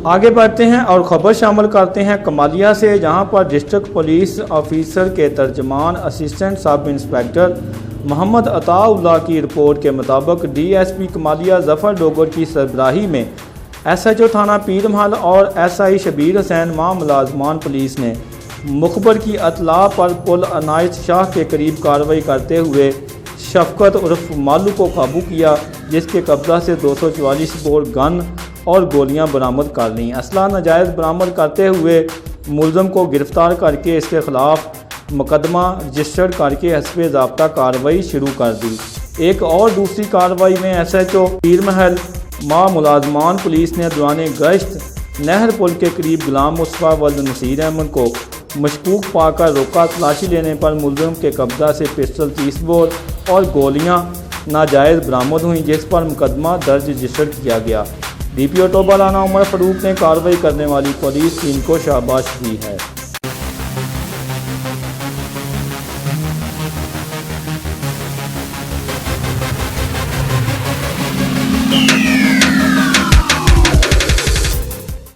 आगे बढ़ते हैं और ख़बर शामिल करते हैं कमालिया से, जहां पर डिस्ट्रिक्ट पुलिस ऑफिसर के तर्जमान assistant sub inspector Mohammad Ataullah की रिपोर्ट के मुताबिक डीएसपी कमालिया ज़फ़र डोगर की सरबराही में एसएचओ थाना पीर महल और एसआई शबीर हुसैन मुलाजमान पुलिस ने मुखबर की अतला पर पुल अनायत शाह के करीब कार्रवाई करते हुए शफकत उर्फ मालू को काबू किया, जिसके कब्जा से 244 बोर गन और गोलियां बरामद कर लीं। असला नाजायज़ बरामद करते हुए मुलज़म को गिरफ़्तार करके इसके ख़िलाफ़ मुकदमा रजिस्टर्ड करके हस्बे ज़ाब्ता कार्रवाई शुरू कर दी। एक और दूसरी कार्रवाई में एसएचओ पीर महल मुलाजमान पुलिस ने दौरान गश्त नहर पुल के करीब गुलाम मुस्तफ़ा वल्द नसीर अहमद को मशकूक पाकर रोका। तलाशी लेने पर मुलज़म के कब्जा से पिस्टल 30 बोर और गोलियां नाजायज़ बरामद हुई, जिस पर मुकदमा दर्ज रजिस्टर्ड किया गया। डीपीओ टोबा राना उमर फ़ारूक ने कार्रवाई करने वाली पुलिस टीम को शाबाश दी है।